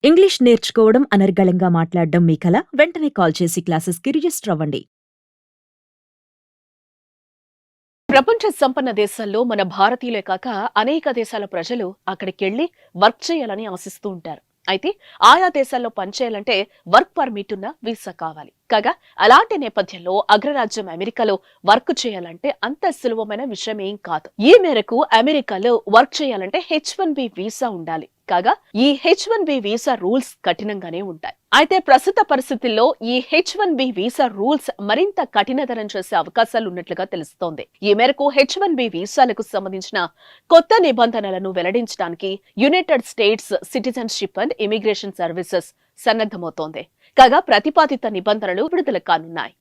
English నేర్చుకోవడం, అనర్గళంగా మాట్లాడడం మీ కల? వెంటనే కాల్ చేసి క్లాసెస్‌కి రిజిస్టర్ అవ్వండి. ప్రపంచ సంపన్న దేశాల్లో మన భారతీయులే కాక అనేక దేశాల ప్రజలు అక్కడికెళ్లి వర్క్ చేయాలని ఆశిస్తూ ఉంటారు. అయితే ఆయా దేశాల్లో పనిచేయాలంటే వర్క్ పర్మిట్ ఉన్న వీసా కావాలి. కాగా అలాంటి నేపథ్యంలో అగ్రరాజ్యం అమెరికాలో వర్క్ చేయాలంటే అంత సులభమైన విషయం ఏం కాదు. ఈ మేరకు అమెరికాలో వర్క్ చేయాలంటే H1B వీసా ఉండాలి. కాగా ఈ H1B వీసా రూల్స్ కఠినంగానే ఉంటాయి. అయితే ప్రస్తుత పరిస్థితుల్లో ఈ H1B వీసా రూల్స్ మరింత కఠినతరం చేసే అవకాశాలు ఉన్నట్లుగా తెలుస్తోంది. ఈ మేరకు H1B వీసాలకు సంబంధించిన కొత్త నిబంధనలను వెల్లడించడానికి United States citizenship and immigration services సన్నద్ధమవుతోంది. కాగా ప్రతిపాదిత నిబంధనలు విడుదల కానున్నాయి.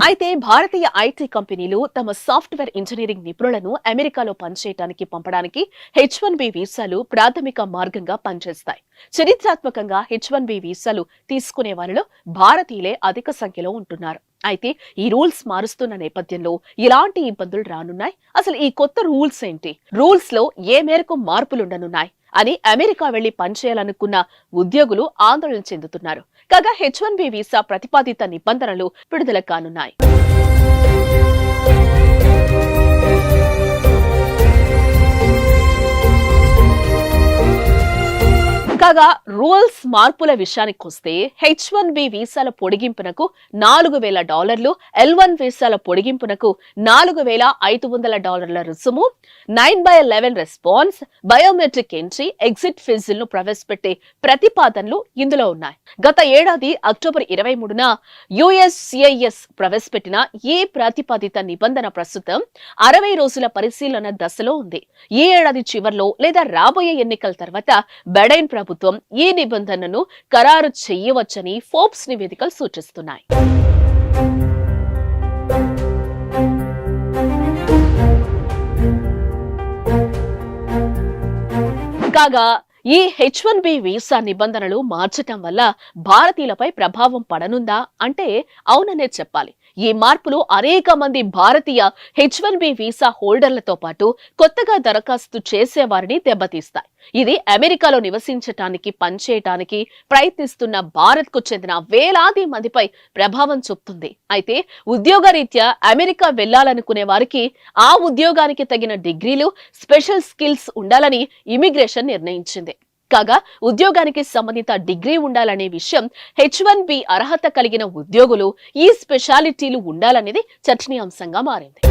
అయితే భారతీయ ఐటీ కంపెనీలు తమ సాఫ్ట్వేర్ ఇంజనీరింగ్ నిపుణులను అమెరికాలో పనిచేయడానికి పంపడానికి H1B వీసాలు ప్రాథమిక మార్గంగా పనిచేస్తాయి. చరిత్రాత్మకంగా H1B వీసాలు తీసుకునే వారిలో భారతీయులే అధిక సంఖ్యలో ఉంటున్నారు. అయితే ఈ రూల్స్ మారుస్తున్న నేపథ్యంలో ఇలాంటి ఇబ్బందులు రానున్నాయి. అసలు ఈ కొత్త రూల్స్ ఏంటి? రూల్స్ లో ఏ మేరకు మార్పులుండనున్నాయి అని అమెరికా వెళ్లి పనిచేయాలనుకున్న ఉద్యోగులు ఆందోళన చెందుతున్నారు. కాగా H1B వీసా ప్రతిపాదిత నిబంధనలు విడుదల కానున్నాయి. కాగా రూల్స్ మార్పుల విషయానికొస్తే H1B వీసాల పొడిగింపునకు $4,000, L1 వీసాల పొడిగింపునకు $4,500 రుసుము, 9/11 రెస్పాన్స్, బయోమెట్రిక్ ఎంట్రీ, ఎగ్జిట్ ఫీజులను ప్రవేశపెట్టే ప్రతిపాదనలు ఇందులో ఉన్నాయి. గత ఏడాది అక్టోబర్ 23న USCIS ప్రవేశపెట్టిన ఈ ప్రతిపాదిత నిబంధన ప్రస్తుతం 60 రోజుల పరిశీలన దశలో ఉంది. ఈ ఏడాది చివర్లో లేదా రాబోయే ఎన్నికల తర్వాత బైడెన్ ప్రభుత్వం ఈ నిబంధనను ఖరారు చేయవచ్చని ఫోర్బ్స్ నివేదికలు సూచిస్తున్నాయి. కాగా ఈ H1B వీసా నిబంధనలు మార్చటం వల్ల భారతీయులపై ప్రభావం పడనుందా అంటే అవుననే చెప్పాలి. ఈ మార్పులు అనేక మంది భారతీయ H1B వీసా హోల్డర్లతో పాటు కొత్తగా దరఖాస్తు చేసేవారిని దెబ్బతీస్తాయి. ఇది అమెరికాలో నివసించటానికి, పనిచేయటానికి ప్రయత్నిస్తున్న భారత్ కు చెందిన వేలాది మందిపై ప్రభావం చూపుతుంది. అయితే ఉద్యోగరీత్యా అమెరికా వెళ్లాలనుకునే వారికి ఆ ఉద్యోగానికి తగిన డిగ్రీలు, స్పెషల్ స్కిల్స్ ఉండాలని ఇమిగ్రేషన్ నిర్ణయించింది. కాగా ఉద్యోగానికి సంబంధిత డిగ్రీ ఉండాలనే విషయం, H1B అర్హత కలిగిన ఉద్యోగులు ఈ స్పెషాలిటీలు ఉండాలనేది చర్చనీయాంశంగా మారింది.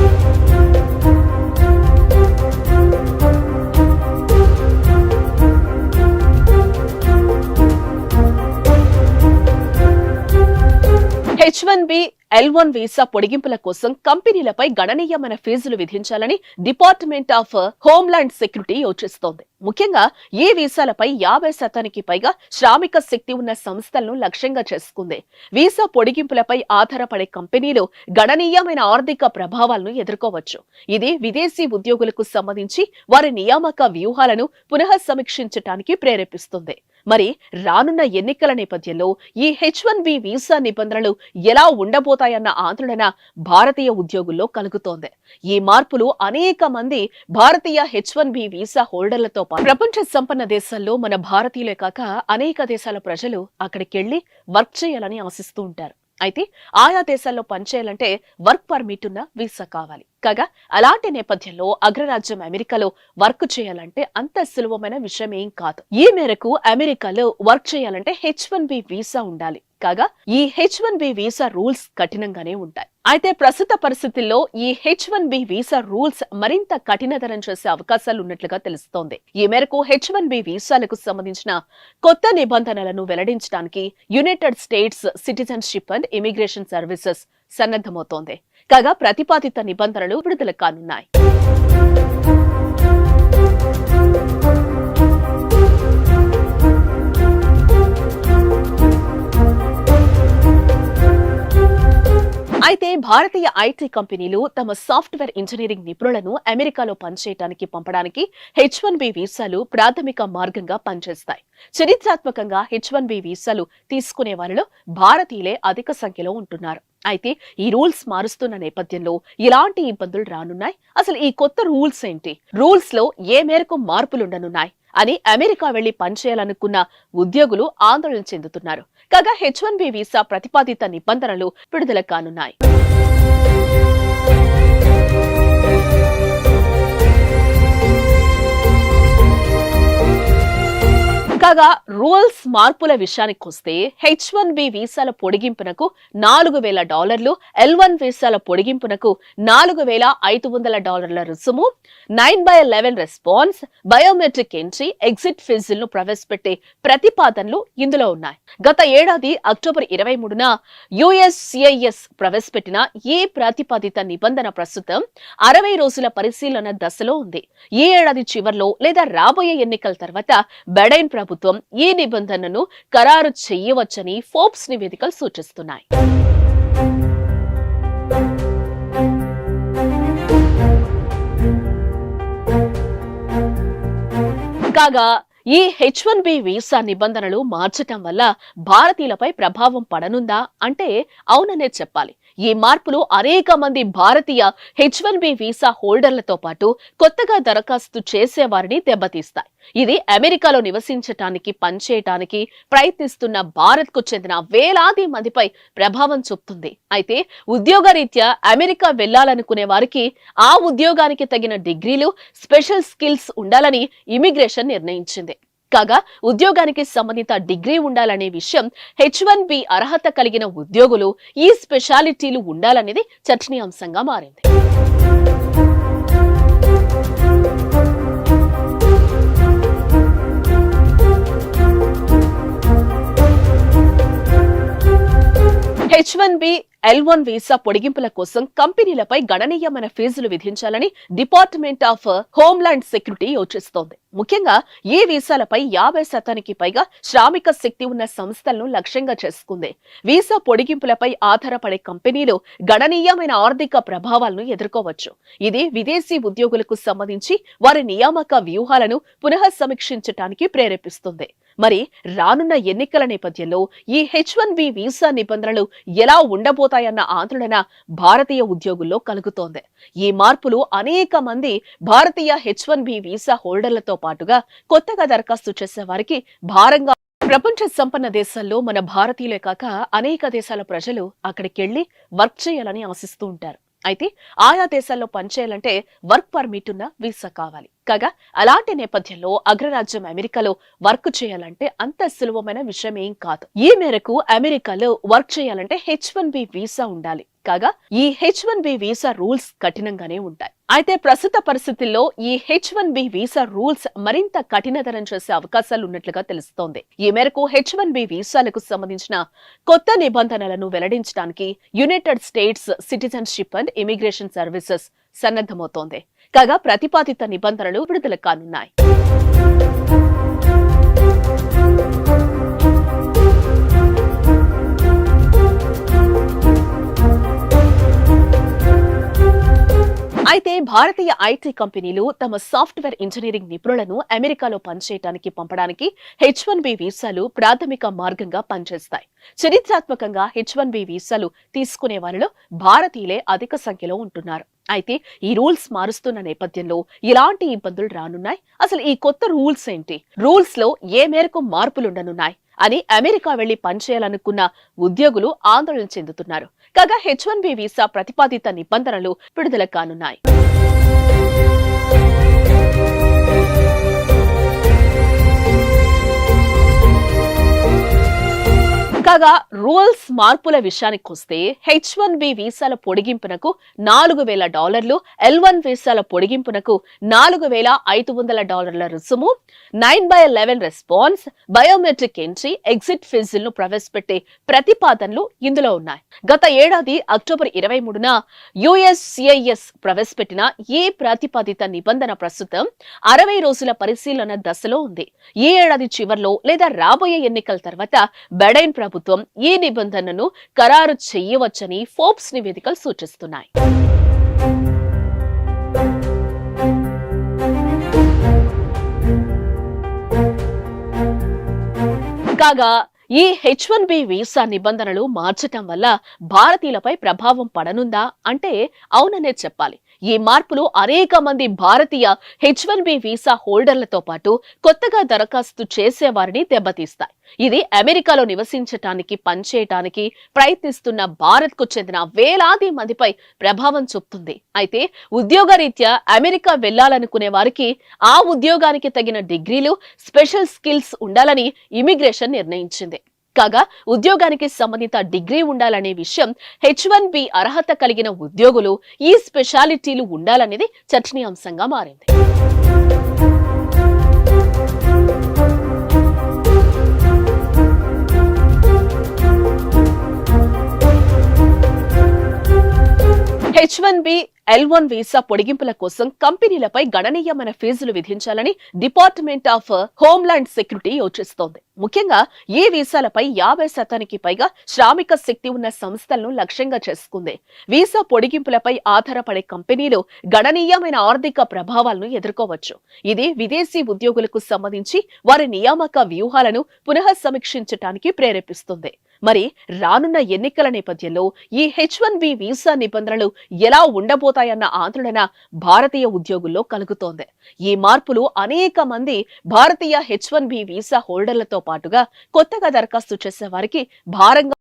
H1B, L1 వీసా పొడిగింపుల కోసం కంపెనీలపై గణనీయమైన ఫీజులు విధించాలని డిపార్ట్మెంట్ ఆఫ్ హోమ్లాండ్ సెక్యూరిటీ యోచిస్తోంది. ముఖ్యంగా ఈ వీసాలపై 50% పైగా శ్రామిక శక్తి ఉన్న సంస్థలను లక్ష్యంగా చేసుకుంది. వీసా పొడిగింపులపై ఆధారపడే కంపెనీలు గణనీయమైన ఆర్థిక ప్రభావాలను ఎదుర్కోవచ్చు. ఇది విదేశీ ఉద్యోగులకు సంబంధించి వారి నియామక వ్యూహాలను పునః సమీక్షించడానికి ప్రేరేపిస్తుంది. మరి రానున్న ఎన్నికల నేపథ్యంలో ఈ H1B వీసా నిబంధనలు ఎలా ఉండబోతాయన్న ఆందోళన భారతీయ ఉద్యోగుల్లో కలుగుతోంది. ఈ మార్పులు అనేక మంది భారతీయ H1B వీసా హోల్డర్లతో పాటు ప్రపంచ సంపన్న దేశాల్లో మన భారతీయులే కాక అనేక దేశాల ప్రజలు అక్కడికెళ్లి వర్క్ చేయాలని ఆశిస్తూ ఉంటారు. అయితే ఆయా దేశాల్లో పనిచేయాలంటే వర్క్ పర్మిట్ ఉన్న వీసా కావాలి. కాగా అలాంటి నేపథ్యంలో అగ్రరాజ్యం అమెరికాలో వర్క్ చేయాలంటే అంత సులభమైన విషయం ఏం కాదు. ఈ మేరకు అమెరికాలో వర్క్ చేయాలంటే H1B వీసా ఉండాలి. కాగా ఈ H1B వీసా రూల్స్ కఠినంగానే ఉంటాయి. అయితే ప్రస్తుత పరిస్థితుల్లో ఈ H1B వీసా రూల్స్ మరింత కఠినతరం చేసే అవకాశాలు ఉన్నట్లుగా తెలుస్తోంది. ఈ మేరకు H1B వీసాలకు సంబంధించిన కొత్త నిబంధనలను వెల్లడించడానికి United States citizenship and immigration services సన్నద్ధమవుతోంది. కాగా ప్రతిపాదిత నిబంధనలు విడుదల కానున్నాయి. అయితే భారతీయ ఐటీ కంపెనీలు తమ సాఫ్ట్వేర్ ఇంజనీరింగ్ నిపుణులను అమెరికాలో పనిచేయడానికి పంపడానికి H1B వీసాలు ప్రాథమిక మార్గంగా పనిచేస్తాయి. చరిత్రాత్మకంగా H1B వీసాలు తీసుకునే వారిలో భారతీయులే అధిక సంఖ్యలో ఉంటున్నారు. అయితే ఈ రూల్స్ మారుస్తున్న నేపథ్యంలో ఇలాంటి ఇబ్బందులు రానున్నాయి. అసలు ఈ కొత్త రూల్స్ ఏంటి, రూల్స్ లో ఏ మేరకు మార్పులుండనున్నాయి అని అమెరికా వెళ్లి పనిచేయాలనుకున్న ఉద్యోగులు ఆందోళన చెందుతున్నారు. కాగా H1B వీసా ప్రతిపాదిత నిబంధనలు విడుదల కానున్నాయి. కాగా రూల్స్ మార్పుల విషయానికొస్తే H1B వీసాల పొడిగింపునకు $4,000, L1 వీసాల పొడిగింపునకు $4,500 రుసుము, 9/11 రెస్పాన్స్, బయోమెట్రిక్ ఎంట్రీ, ఎగ్జిట్ ఫీజులను ప్రవేశపెట్టే ప్రతిపాదనలు ఇందులో ఉన్నాయి. గత ఏడాది అక్టోబర్ 23న USCIS ప్రవేశపెట్టిన ఈ ప్రతిపాదిత నిబంధన ప్రస్తుతం 60 రోజుల పరిశీలన దశలో ఉంది. ఈ ఏడాది చివర్లో లేదా రాబోయే ఎన్నికల తర్వాత బైడెన్ ప్రభుత్వం ఈ నిబంధనను ఖరారు చేయవచ్చని ఫోర్బ్స్ నివేదికలు సూచిస్తున్నాయి. కాగా ఈ H1B వీసా నిబంధనలు మార్చటం వల్ల భారతీయులపై ప్రభావం పడనుందా అంటే అవుననే చెప్పాలి. ఈ మార్పులు అనేక మంది భారతీయ H1B వీసా హోల్డర్లతో పాటు కొత్తగా దరఖాస్తు చేసేవారిని దెబ్బతీస్తాయి. ఇది అమెరికాలో నివసించటానికి, పనిచేయటానికి ప్రయత్నిస్తున్న భారత్ కు చెందిన వేలాది మందిపై ప్రభావం చూపుతుంది. అయితే ఉద్యోగరీత్యా అమెరికా వెళ్లాలనుకునే వారికి ఆ ఉద్యోగానికి తగిన డిగ్రీలు, స్పెషల్ స్కిల్స్ ఉండాలని ఇమిగ్రేషన్ నిర్ణయించింది. కాగా ఉద్యోగానికి సంబంధిత డిగ్రీ ఉండాలనే విషయం, H1B అర్హత కలిగిన ఉద్యోగులు ఈ స్పెషాలిటీలు ఉండాలనేది చర్చనీయాంశంగా మారింది. H1B L1 వీసా పొడిగింపుల కోసం కంపెనీలపై గణనీయమైన ఫీజులు విధించాలని డిపార్ట్మెంట్ ఆఫ్ హోమ్లాండ్ సెక్యూరిటీ యోచిస్తోంది. ముఖ్యంగా ఈ వీసాలపై 50% పైగా శ్రామిక శక్తి ఉన్న సంస్థలను లక్ష్యంగా చేసుకుంది. వీసా పొడిగింపులపై ఆధారపడే కంపెనీలు గణనీయమైన ఆర్థిక ప్రభావాలను ఎదుర్కోవచ్చు. ఇది విదేశీ ఉద్యోగులకు సంబంధించి వారి నియామక వ్యూహాలను పునః సమీక్షించడానికి ప్రేరేపిస్తుంది. మరి రానున్న ఎన్నికల నేపథ్యంలో ఈ H1B వీసా నిబంధనలు ఎలా ఉండబోతాయన్న ఆందోళన భారతీయ ఉద్యోగుల్లో కలుగుతోంది. ఈ మార్పులు అనేక మంది భారతీయ H1B వీసా హోల్డర్లతో పాటుగా కొత్తగా దరఖాస్తు చేసే వారికి భారంగా. ప్రపంచ సంపన్న దేశాల్లో మన భారతీయులే కాక అనేక దేశాల ప్రజలు అక్కడికెళ్లి వర్క్ చేయాలని ఆశిస్తూ ఉంటారు. అయితే ఆయా దేశాల్లో పనిచేయాలంటే వర్క్ పర్మిట్ ఉన్న వీసా కావాలి. కాగా అలాంటి నేపథ్యంలో అగ్రరాజ్యం అమెరికాలో వర్క్ చేయాలంటే అంత సులభమైన విషయం ఏం కాదు. ఈ మేరకు అమెరికాలో వర్క్ చేయాలంటే H1B వీసా ఉండాలి. కాగా ఈ H1B వీసా రూల్స్ కఠినంగానే ఉంటాయి. అయితే ప్రస్తుత పరిస్థితుల్లో ఈ H1B వీసా రూల్స్ మరింత కఠినతరం చేసే అవకాశాలు ఉన్నట్లుగా తెలుస్తోంది. ఈ మేరకు H1B వీసాలకు సంబంధించిన కొత్త నిబంధనలను వెల్లడించడానికి United States citizenship and immigration services సన్నద్ధమవుతోంది. కాగా ప్రతిపాదిత నిబంధనలు విడుదల కానున్నాయి. అయితే భారతీయ ఐటీ కంపెనీలు తమ సాఫ్ట్వేర్ ఇంజనీరింగ్ నిపుణులను అమెరికాలో పనిచేయడానికి పంపడానికి H1B వీసాలు ప్రాథమిక మార్గంగా పనిచేస్తాయి. చరిత్రాత్మకంగా H1B వీసాలు తీసుకునే వారిలో భారతీయులే అధిక సంఖ్యలో ఉంటున్నారు. అయితే ఈ రూల్స్ మారుస్తున్న నేపథ్యంలో ఇలాంటి ఇబ్బందులు రానున్నాయి. అసలు ఈ కొత్త రూల్స్ ఏంటి, రూల్స్ లో ఏ మేరకు మార్పులుండనున్నాయి అని అమెరికా వెళ్లి పనిచేయాలనుకున్న ఉద్యోగులు ఆందోళన చెందుతున్నారు. కాగా H1B వీసా ప్రతిపాదిత నిబంధనలు విడుదల కానున్నాయి. కాగా రూల్స్ మార్పుల విషయానికొస్తే H1B వీసాల పొడిగింపునకు $4,000, L1 వీసాల పొడిగింపునకు $4,500 రుసుము, 9/11 రెస్పాన్స్, బయోమెట్రిక్ ఎంట్రీ, ఎగ్జిట్ ఫీజులను ప్రవేశపెట్టే ప్రతిపాదనలు ఇందులో ఉన్నాయి. గత ఏడాది అక్టోబర్ 23న USCIS ప్రవేశపెట్టిన ఈ ప్రతిపాదిత నిబంధన ప్రస్తుతం 60 రోజుల పరిశీలన దశలో ఉంది. ఈ ఏడాది చివర్లో లేదా రాబోయే ఎన్నికల తర్వాత బైడెన్ ప్రభుత్వం ఈ నిబంధనను ఖరారు చేయవచ్చని ఫోర్బ్స్ నివేదికలు సూచిస్తున్నాయి. కాగా ఈ H1B వీసా నిబంధనలు మార్చటం వల్ల భారతీయులపై ప్రభావం పడనుందా అంటే అవుననే చెప్పాలి. ఈ మార్పులు అనేక మంది భారతీయ H1B వీసా హోల్డర్లతో పాటు కొత్తగా దరఖాస్తు చేసేవారిని దెబ్బతీస్తాయి. ఇది అమెరికాలో నివసించటానికి పనిచేయటానికి ప్రయత్నిస్తున్న భారత్కు చెందిన వేలాది మందిపై ప్రభావం చూపుతుంది. అయితే ఉద్యోగరీత్యా అమెరికా వెళ్లాలనుకునే వారికి ఆ ఉద్యోగానికి తగిన డిగ్రీలు, స్పెషల్ స్కిల్స్ ఉండాలని ఇమిగ్రేషన్ నిర్ణయించింది. కాగా ఉద్యోగానికి సంబంధిత డిగ్రీ ఉండాలనే విషయం, H1B అర్హత కలిగిన ఉద్యోగులు ఈ స్పెషాలిటీలు ఉండాలనేది చర్చనీయాంశంగా మారింది. H1B L1 వీసా పొడిగింపుల కోసం కంపెనీలపై గణనీయమైన ఫీజులు విధించాలని డిపార్ట్మెంట్ ఆఫ్ హోమ్లాండ్ సెక్యూరిటీ యోచిస్తోంది. ముఖ్యంగా ఈ వీసాలపై 50% పైగా శ్రామిక శక్తి ఉన్న సంస్థలను లక్ష్యంగా చేసుకుంది. వీసా పొడిగింపులపై ఆధారపడే కంపెనీలు గణనీయమైన ఆర్థిక ప్రభావాలను ఎదుర్కోవచ్చు. ఇది విదేశీ ఉద్యోగులకు సంబంధించి వారి నియామక వ్యూహాలను పునః సమీక్షించడానికి ప్రేరేపిస్తుంది. మరి రానున్న ఎన్నికల నేపథ్యంలో ఈ H1B వీసా నిబంధనలు ఎలా ఉండబోతాయన్న ఆందోళన భారతీయ ఉద్యోగుల్లో కలుగుతోంది. ఈ మార్పులు అనేక మంది భారతీయ H1B వీసా హోల్డర్లతో పాటుగా కొత్తగా దరఖాస్తు చేసే వారికి భారంగా